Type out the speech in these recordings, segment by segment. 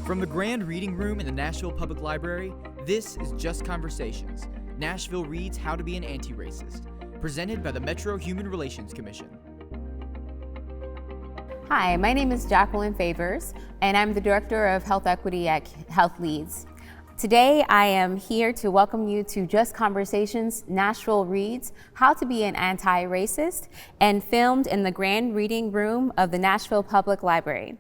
From the Grand Reading Room in the Nashville Public Library, this is Just Conversations, Nashville Reads How to Be an Antiracist, presented by the Metro Human Relations Commission. Hi, my name is Jacquelyn Favours, and I'm the Director of Health Equity at Health Leads. Today, I am here to welcome you to Just Conversations, Nashville Reads How to Be an Anti-Racist, and filmed in the Grand Reading Room of the Nashville Public Library.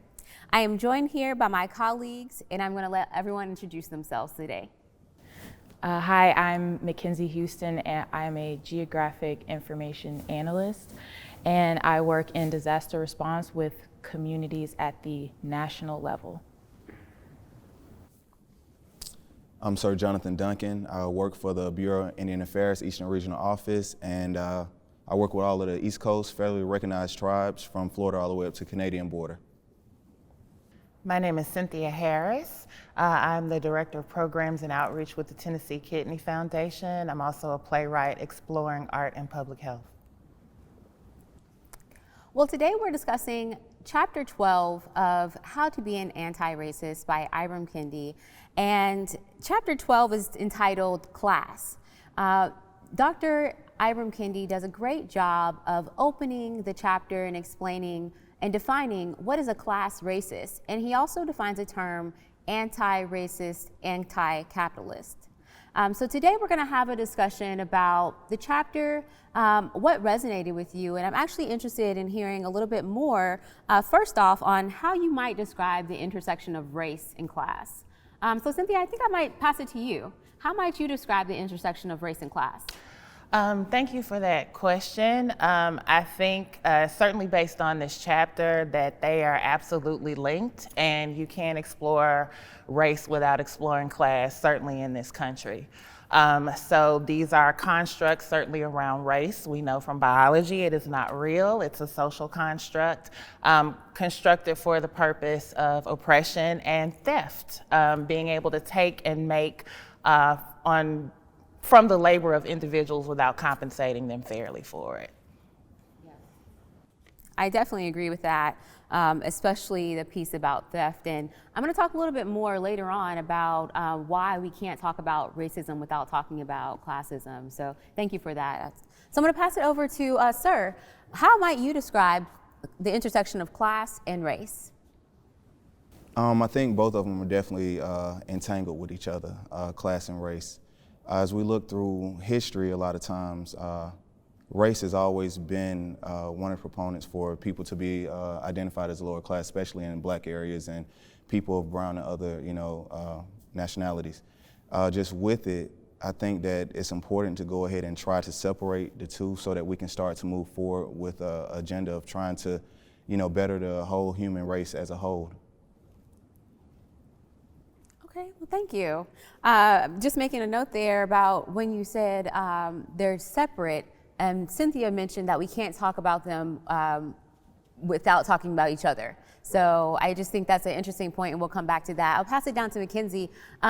I am joined here by my colleagues, and I'm going to let everyone introduce themselves today. Hi, I'm Mckenzie Houston, and I'm a geographic information analyst, and I work in disaster response with communities at the national level. I'm Sir Jonathan Duncan. I work for the Bureau of Indian Affairs Eastern Regional Office, and I work with all of the East Coast federally recognized tribes from Florida all the way up to the Canadian border. My name is Cynthia Harris. I'm the Director of Programs and Outreach with the Tennessee Kidney Foundation. I'm also a playwright exploring art and public health. Well, today we're discussing Chapter 12 of How to Be an Anti-Racist by Mckenzie, and Chapter 12 is entitled Class. Dr. Mckenzie does a great job of opening the chapter and explaining and defining what is a class racist, and he also defines a term anti-racist, anti-capitalist. So today we're going to have a discussion about the chapter, what resonated with you, and I'm actually interested in hearing a little bit more, first off, on how you might describe the intersection of race and class. So Cynthia, I think I might pass it to you. How might you describe the intersection of race and class? Thank you for that question. I think certainly based on this chapter that they are absolutely linked, and you can't explore race without exploring class, certainly in this country. So these are constructs certainly around race. We know from biology it is not real, it's a social construct constructed for the purpose of oppression and theft, being able to take and make from the labor of individuals without compensating them fairly for it. I definitely agree with that, especially the piece about theft. And I'm going to talk a little bit more later on about why we can't talk about racism without talking about classism. So thank you for that. So I'm going to pass it over to Sir. How might you describe the intersection of class and race? I think both of them are definitely entangled with each other, class and race. As we look through history, a lot of times, race has always been one of the proponents for people to be identified as lower class, especially in black areas and people of brown and other, nationalities. Just with it, I think that it's important to go ahead and try to separate the two so that we can start to move forward with an agenda of trying to, better the whole human race as a whole. Okay, well, thank you. Just making a note there about when you said they're separate, and Cynthia mentioned that we can't talk about them without talking about each other. So I just think that's an interesting point, and we'll come back to that. I'll pass it down to Mckenzie.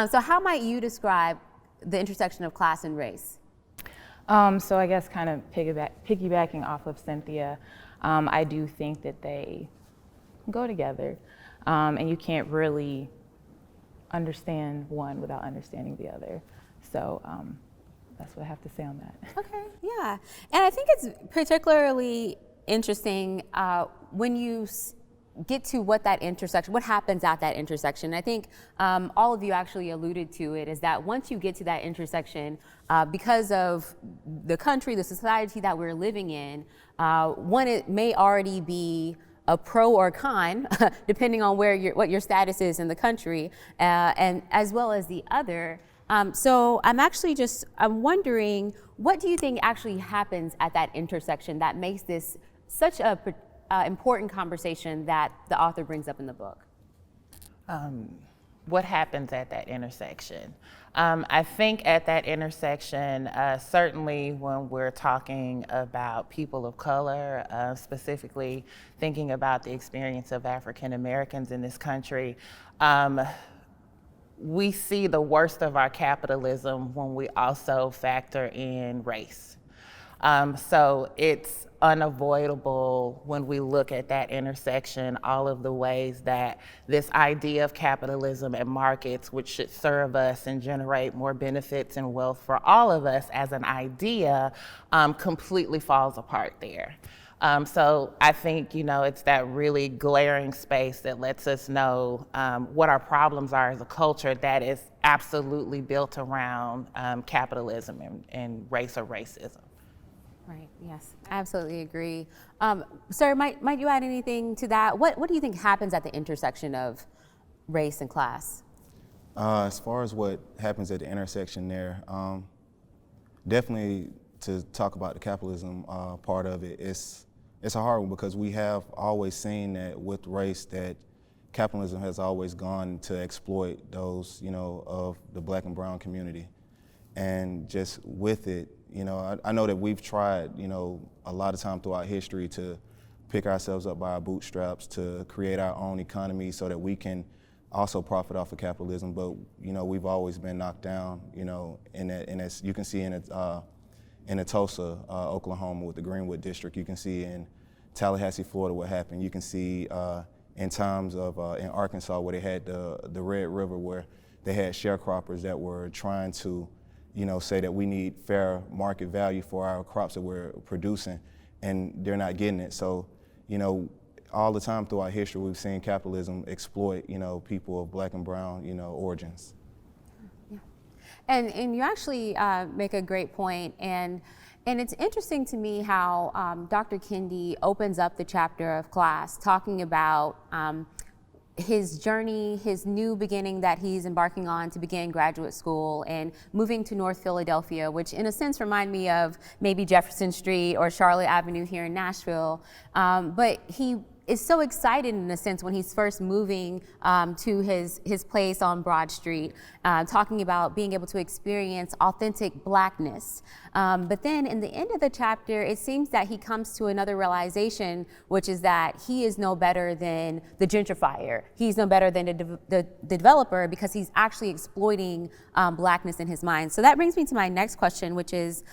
So how might you describe the intersection of class and race? So I guess kind of piggybacking off of Cynthia, I do think that they go together, and you can't really understand one without understanding the other. So that's what I have to say on that. Okay, yeah. And I think it's particularly interesting when you get to what happens at that intersection. I think all of you actually alluded to it, is that once you get to that intersection, because of the country, the society that we're living in, one, it may already be a pro or con, depending on what your status is in the country, and as well as the other. So I'm wondering, what do you think actually happens at that intersection that makes this such a important conversation that the author brings up in the book? What happens at that intersection? I think at that intersection, certainly when we're talking about people of color, specifically thinking about the experience of African Americans in this country, we see the worst of our capitalism when we also factor in race. So it's unavoidable when we look at that intersection, all of the ways that this idea of capitalism and markets, which should serve us and generate more benefits and wealth for all of us as an idea, completely falls apart there. So I think, it's that really glaring space that lets us know what our problems are as a culture that is absolutely built around capitalism and race or racism. Right, yes, I absolutely agree. Sir, might you add anything to that? What do you think happens at the intersection of race and class? As far as what happens at the intersection there, definitely to talk about the capitalism part of it, it's a hard one because we have always seen that with race that capitalism has always gone to exploit those, of the Black and brown community. And just with it, I know that we've tried, a lot of time throughout history to pick ourselves up by our bootstraps, to create our own economy so that we can also profit off of capitalism. But, we've always been knocked down, and as you can see in the Tulsa, Oklahoma with the Greenwood District. You can see in Tallahassee, Florida, what happened. You can see in times of, in Arkansas where they had the Red River, where they had sharecroppers that were trying to say that we need fair market value for our crops that we're producing, and they're not getting it. So, all the time throughout history, we've seen capitalism exploit, people of Black and brown, origins. Yeah. And you actually make a great point, and it's interesting to me how Dr. Kendi opens up the chapter of class, talking about his journey, his new beginning that he's embarking on to begin graduate school and moving to North Philadelphia, which in a sense remind me of maybe Jefferson Street or Charlotte Avenue here in Nashville. But he is so excited in a sense when he's first moving to his place on Broad Street, talking about being able to experience authentic Blackness. But then in the end of the chapter, it seems that he comes to another realization, which is that he is no better than the gentrifier. He's no better than the developer because he's actually exploiting Blackness in his mind. So that brings me to my next question, which is,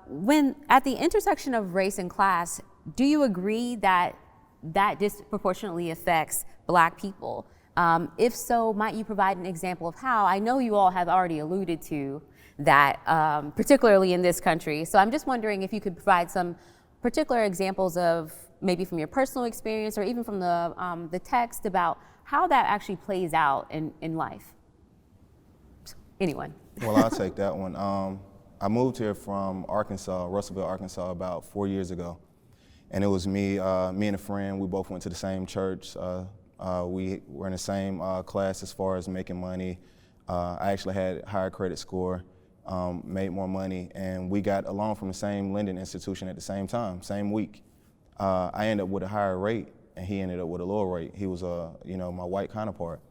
when at the intersection of race and class, do you agree that disproportionately affects Black people? If so, might you provide an example of how? I know you all have already alluded to that, particularly in this country. So I'm just wondering if you could provide some particular examples of maybe from your personal experience or even from the text about how that actually plays out in life. Anyone? Well, I'll take that one. I moved here from Arkansas, Russellville, Arkansas, about 4 years ago. And it was me and a friend. We both went to the same church. We were in the same class as far as making money. I actually had higher credit score, made more money, and we got a loan from the same lending institution at the same time, same week. I ended up with a higher rate, and he ended up with a lower rate. He was my white counterpart.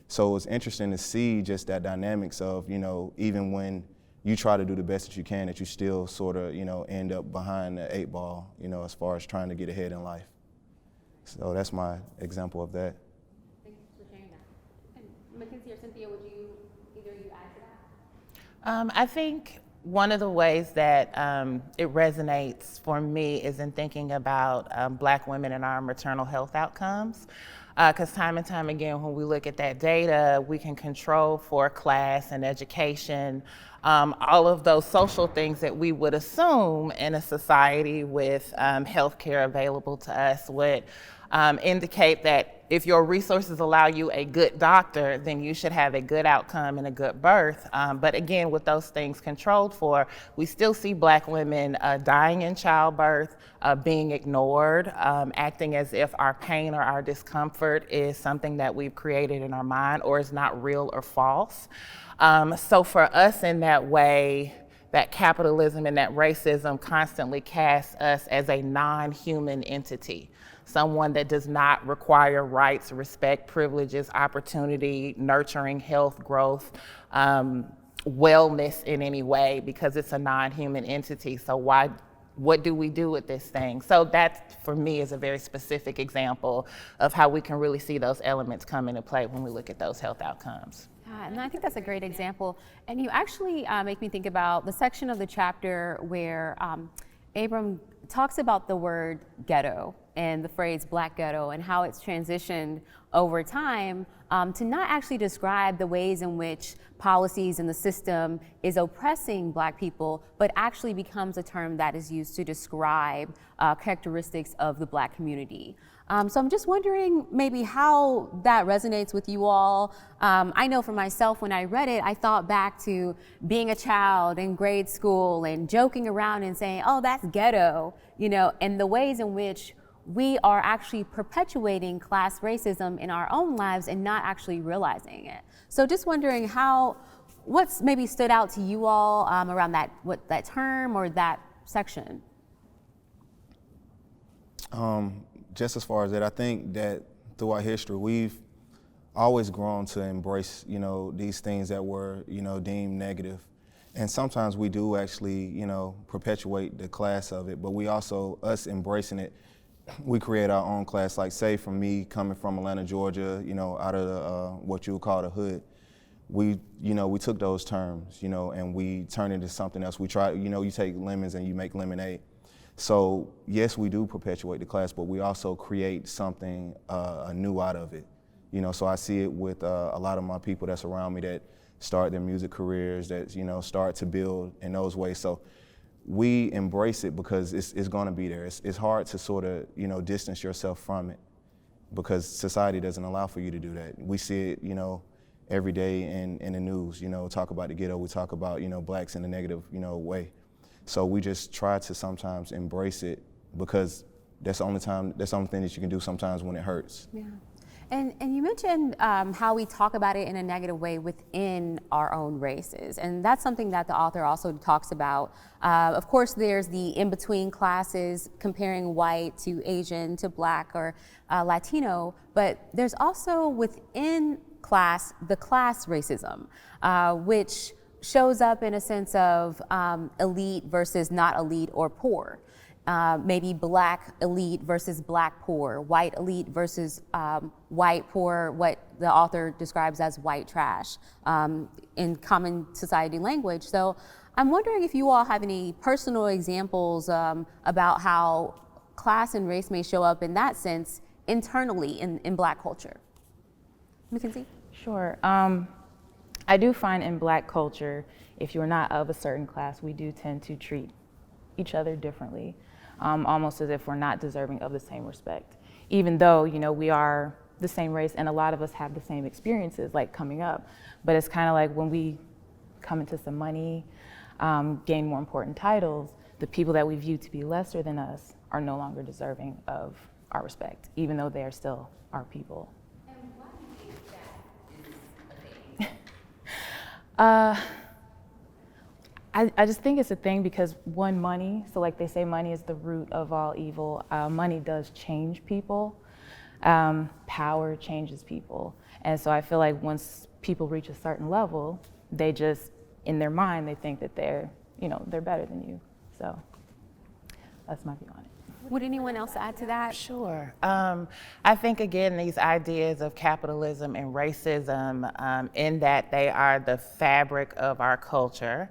So it was interesting to see just that dynamics of, even when you try to do the best that you can, that you still sort of, end up behind the 8 ball, as far as trying to get ahead in life. So that's my example of that. Thank you for sharing that. And Mckenzie or Cynthia, would either of you add to that? I think one of the ways that it resonates for me is in thinking about Black women and our maternal health outcomes. Because time and time again, when we look at that data, we can control for class and education, all of those social things that we would assume in a society with healthcare available to us would indicate that if your resources allow you a good doctor, then you should have a good outcome and a good birth. But again, with those things controlled for, we still see Black women dying in childbirth, being ignored, acting as if our pain or our discomfort is something that we've created in our mind or is not real or false. So for us in that way, that capitalism and that racism constantly casts us as a non-human entity. Someone that does not require rights, respect, privileges, opportunity, nurturing, health, growth, wellness in any way, because it's a non-human entity. So what do we do with this thing? So that, for me, is a very specific example of how we can really see those elements come into play when we look at those health outcomes. And I think that's a great example. And you actually make me think about the section of the chapter where Abram talks about the word ghetto and the phrase black ghetto and how it's transitioned over time to not actually describe the ways in which policies and the system is oppressing black people, but actually becomes a term that is used to describe characteristics of the black community. So I'm just wondering maybe how that resonates with you all. I know for myself, when I read it, I thought back to being a child in grade school and joking around and saying, oh, that's ghetto, you know, and the ways in which we are actually perpetuating class racism in our own lives and not actually realizing it. So just wondering what's maybe stood out to you all around that term or that section? Just as far as that, I think that throughout history, we've always grown to embrace, you know, these things that were, you know, deemed negative. And sometimes we do actually, you know, perpetuate the class of it, but we also, us embracing it, we create our own class. Like say from me coming from Atlanta, Georgia, you know, out of the, what you would call the hood, we took those terms, you know, and we turned it into something else. We try, you know, you take lemons and you make lemonade. So yes, we do perpetuate the class, but we also create something new out of it. You know, so I see it with a lot of my people that's around me that start their music careers, that, you know, start to build in those ways. So we embrace it because it's gonna be there. It's hard to sort of, you know, distance yourself from it because society doesn't allow for you to do that. We see it, you know, every day in the news, you know, talk about the ghetto, we talk about, you know, blacks in a negative, you know, way. So we just try to sometimes embrace it because that's the only thing that you can do sometimes when it hurts. Yeah. And you mentioned how we talk about it in a negative way within our own races. And that's something that the author also talks about. Of course, there's the in-between classes, comparing white to Asian to black or Latino, but there's also within class, the class racism, which shows up in a sense of elite versus not elite or poor. Maybe black elite versus black poor, white elite versus white poor, what the author describes as white trash in common society language. So I'm wondering if you all have any personal examples about how class and race may show up in that sense internally in black culture. Mckenzie? Sure. I do find in black culture, if you're not of a certain class, we do tend to treat each other differently, almost as if we're not deserving of the same respect. Even though, you know, we are the same race and a lot of us have the same experiences like coming up, but it's kind of like when we come into some money, gain more important titles, the people that we view to be lesser than us are no longer deserving of our respect, even though they are still our people. I just think it's a thing because one, money, so like they say money is the root of all evil. Money does change people. Power changes people. And so I feel like once people reach a certain level, they just, in their mind, they think that they're better than you. So that's my view on it. Would anyone else add to that? Sure. I think, again, these ideas of capitalism and racism, in that they are the fabric of our culture,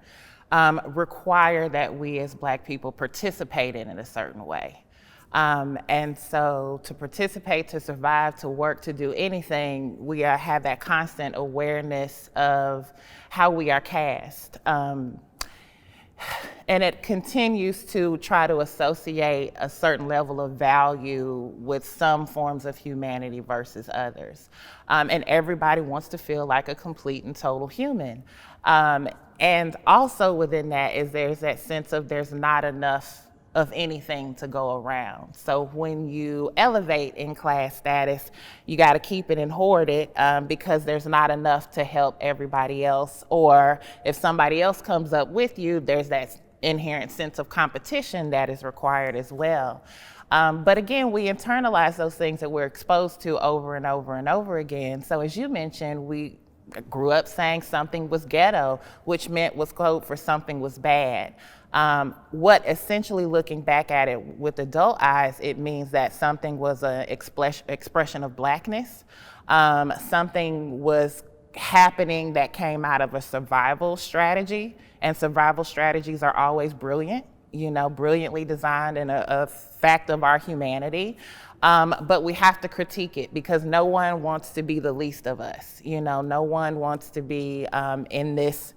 require that we as Black people participate in a certain way. And so to participate, to survive, to work, to do anything, we have that constant awareness of how we are cast. And it continues to try to associate a certain level of value with some forms of humanity versus others. And everybody wants to feel like a complete and total human. And also within that is there's that sense of there's not enough of anything to go around. So when you elevate in class status, you got to keep it and hoard it because there's not enough to help everybody else. Or if somebody else comes up with you, there's that inherent sense of competition that is required as well. But again, we internalize those things that we're exposed to over and over and over again. So as you mentioned, we grew up saying something was ghetto, which was code for something was bad. What essentially looking back at it with adult eyes, it means that something was an expression of Blackness. Something was happening that came out of a survival strategy, and survival strategies are always brilliant. brilliantly designed and a fact of our humanity. But we have to critique it because no one wants to be the least of us. No one wants to be in this,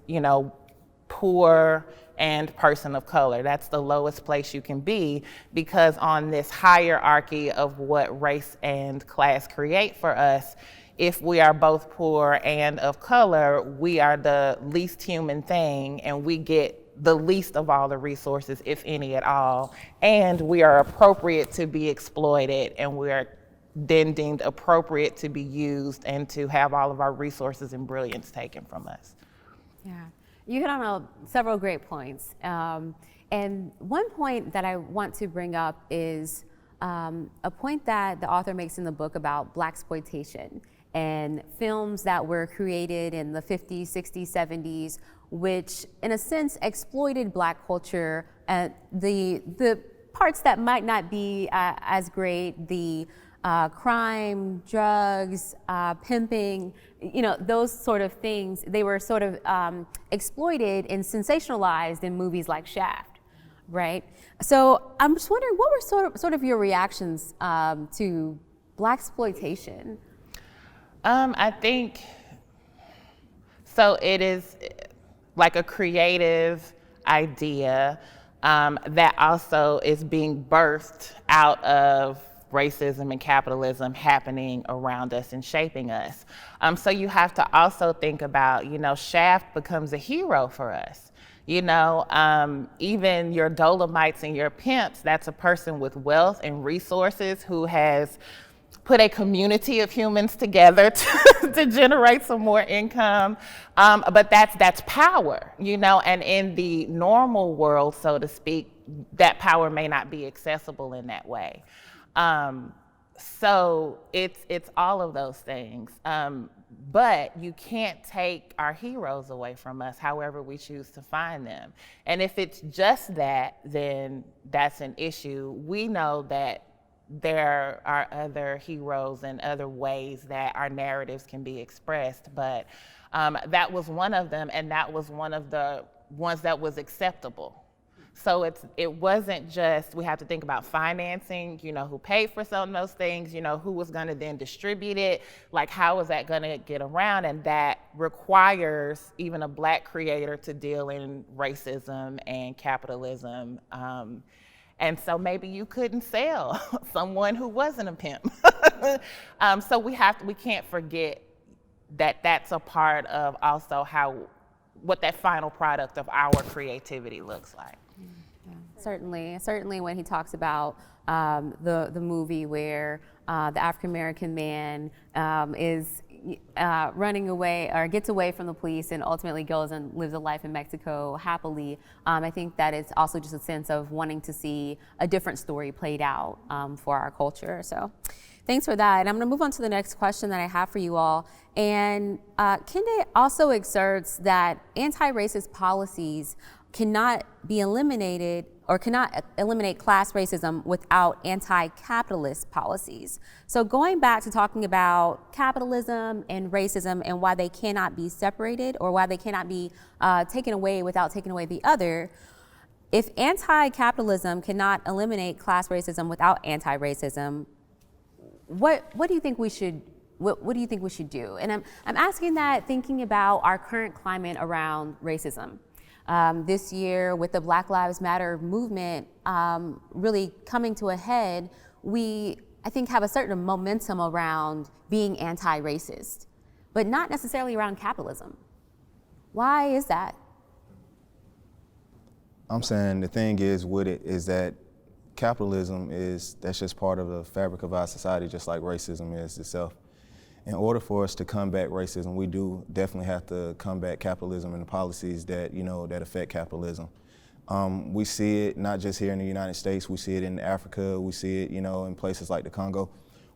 poor and person of color. That's the lowest place you can be, because on this hierarchy of what race and class create for us, if we are both poor and of color, we are the least human thing, and we get the least of all the resources, if any at all, and we are appropriate to be exploited, and we are then deemed appropriate to be used and to have all of our resources and brilliance taken from us. Yeah, you hit on several great points. And one point that I want to bring up is a point that the author makes in the book about blaxploitation and films that were created in the 50s, 60s, 70s, which in a sense exploited Black culture, the parts that might not be as great, the crime, drugs, pimping, those sort of things, they were sort of exploited and sensationalized in movies like Shaft, right? So I'm just wondering, what were sort of your reactions to blaxploitation? I think, so it is like a creative idea that also is being birthed out of racism and capitalism happening around us and shaping us. So you have to also think about, Shaft becomes a hero for us. Even your Dolomites and your pimps, that's a person with wealth and resources who has put a community of humans together to generate some more income. But that's power, and in the normal world, so to speak, that power may not be accessible in that way. So it's all of those things. But you can't take our heroes away from us, however we choose to find them. And if it's just that, then that's an issue. We know that there are other heroes and other ways that our narratives can be expressed, but that was one of them, and that was one of the ones that was acceptable. So it wasn't just, we have to think about financing, who paid for some of those things, who was gonna then distribute it, like how is that gonna get around? And that requires even a Black creator to deal in racism and capitalism. And so maybe you couldn't sell someone who wasn't a pimp. So we can't forget that that's a part of also what that final product of our creativity looks like. Yeah, certainly when he talks about the movie where the African American man is running away or gets away from the police and ultimately goes and lives a life in Mexico happily. I think that it's also just a sense of wanting to see a different story played out for our culture. So thanks for that. And I'm going to move on to the next question that I have for you all. And Kende also asserts that anti-racist policies cannot be eliminated or cannot eliminate class racism without anti-capitalist policies. So going back to talking about capitalism and racism and why they cannot be separated or why they cannot be taken away without taking away the other, if anti-capitalism cannot eliminate class racism without anti-racism, what do you think we should what do you think we should do? And I'm asking that thinking about our current climate around racism. This year, with the Black Lives Matter movement really coming to a head, we, I think, have a certain momentum around being anti-racist, but not necessarily around capitalism. Why is that? I'm saying the thing is with it is that capitalism that's just part of the fabric of our society, just like racism is itself. In order for us to combat racism, we do definitely have to combat capitalism and the policies that, that affect capitalism. We see it not just here in the United States, we see it in Africa, we see it, in places like the Congo.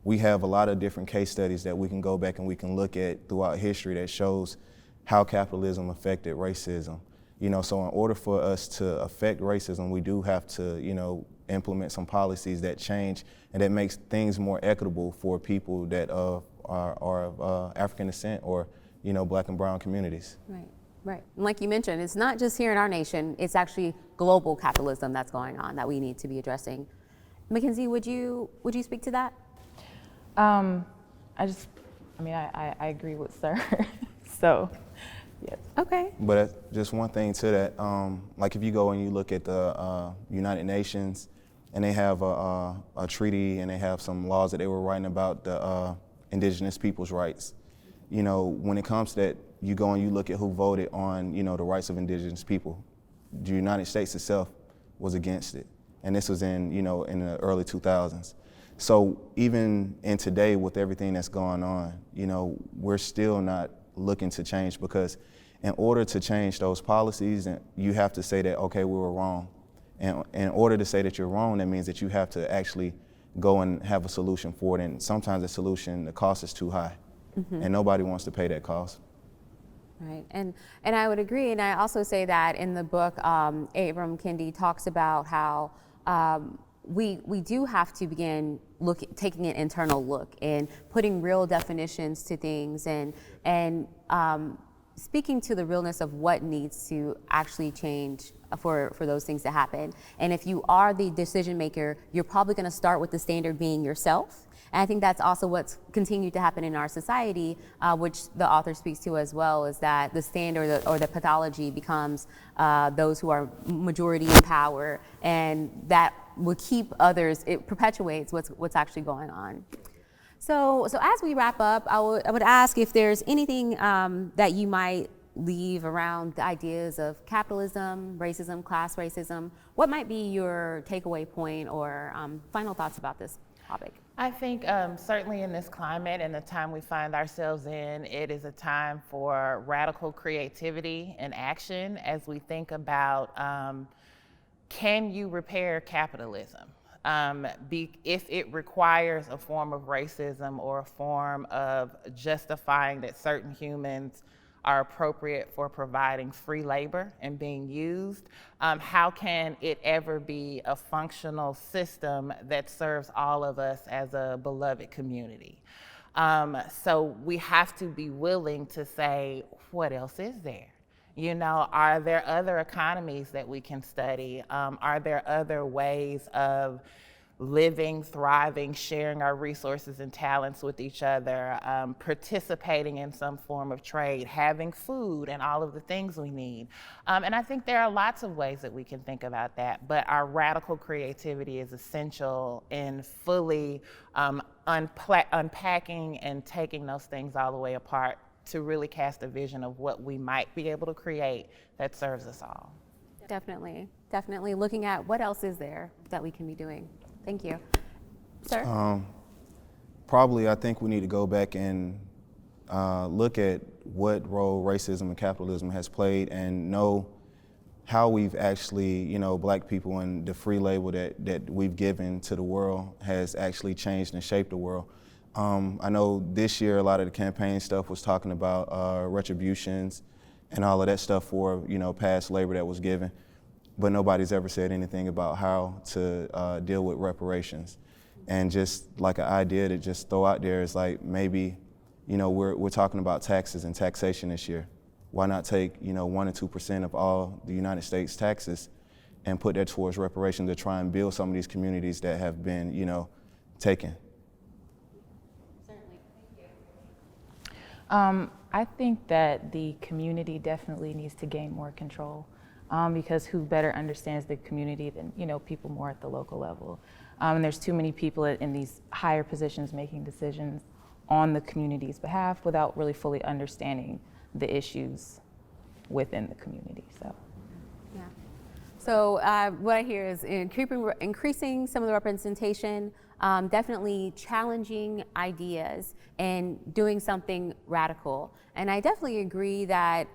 We have a lot of different case studies that we can go back and we can look at throughout history that shows how capitalism affected racism. So in order for us to affect racism, we do have to, implement some policies that change and that makes things more equitable for people that are of African descent or, Black and brown communities. Right. Right. And like you mentioned, it's not just here in our nation, it's actually global capitalism that's going on that we need to be addressing. Mckenzie, would you speak to that? I agree with Sir. So, yes. Okay. But just one thing to that, like if you go and you look at the United Nations, and they have a treaty and they have some laws that they were writing about the indigenous people's rights. You know, when it comes to that, you go and you look at who voted on, you know, the rights of indigenous people. The United States itself was against it. And this was in, you know, in the early 2000s. So even in today with everything that's going on, you know, we're still not looking to change, because in order to change those policies, you have to say that, okay, we were wrong. And in order to say that you're wrong, that means that you have to actually go and have a solution for it. And sometimes the cost is too high. Mm-hmm. And nobody wants to pay that cost. Right, and I would agree, and I also say that in the book, Ibram Kendi talks about how we do have to begin taking an internal look and putting real definitions to things, and speaking to the realness of what needs to actually change for those things to happen. And if you are the decision maker, you're probably going to start with the standard being yourself. And I think that's also what's continued to happen in our society, which the author speaks to as well, is that the standard or the pathology becomes those who are majority in power, and that will keep others, it perpetuates what's actually going on. So as we wrap up, I would ask if there's anything that you might leave around the ideas of capitalism, racism, class racism. What might be your takeaway point or final thoughts about this topic? I think certainly in this climate and the time we find ourselves in, it is a time for radical creativity and action as we think about can you repair capitalism? If it requires a form of racism or a form of justifying that certain humans are appropriate for providing free labor and being used, how can it ever be a functional system that serves all of us as a beloved community? So we have to be willing to say, what else is there? You know, are there other economies that we can study? Are there other ways of living, thriving, sharing our resources and talents with each other, participating in some form of trade, having food and all of the things we need? And I think there are lots of ways that we can think about that, but our radical creativity is essential in fully unpacking and taking those things all the way apart to really cast a vision of what we might be able to create that serves us all. Definitely looking at what else is there that we can be doing. Thank you. Sir? Probably I think we need to go back and look at what role racism and capitalism has played and know how we've actually, you know, Black people and the free label that we've given to the world has actually changed and shaped the world. I know this year a lot of the campaign stuff was talking about retributions and all of that stuff for, you know, past labor that was given. But nobody's ever said anything about how to deal with reparations. And just like an idea to just throw out there is like, maybe, you know, we're talking about taxes and taxation this year. Why not take, you know, 1 or 2% of all the United States taxes and put that towards reparations to try and build some of these communities that have been, you know, taken? Certainly. Thank you. I think that the community definitely needs to gain more control. Because who better understands the community than, you know, people more at the local level. And there's too many people in these higher positions making decisions on the community's behalf without really fully understanding the issues within the community. Yeah. So what I hear is increasing some of the representation, definitely challenging ideas and doing something radical. And I definitely agree that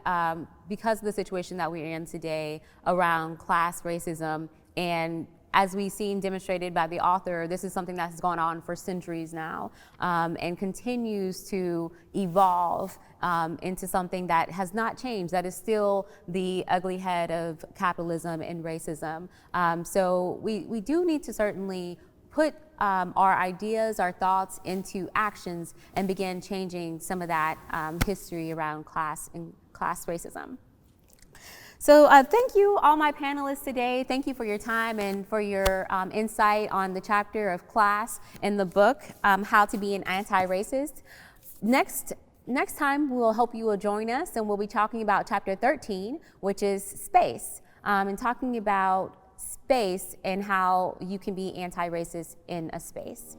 because of the situation that we're in today around class racism, and as we've seen demonstrated by the author, this is something that has gone on for centuries now and continues to evolve into something that has not changed, that is still the ugly head of capitalism and racism. So we do need to certainly put our ideas, our thoughts into actions and begin changing some of that history around class and class racism. So thank you, all my panelists today. Thank you for your time and for your insight on the chapter of class in the book, How to Be an Anti-Racist. Next time, we'll hope you will join us, and we'll be talking about chapter 13, which is space, and talking about space and how you can be anti-racist in a space.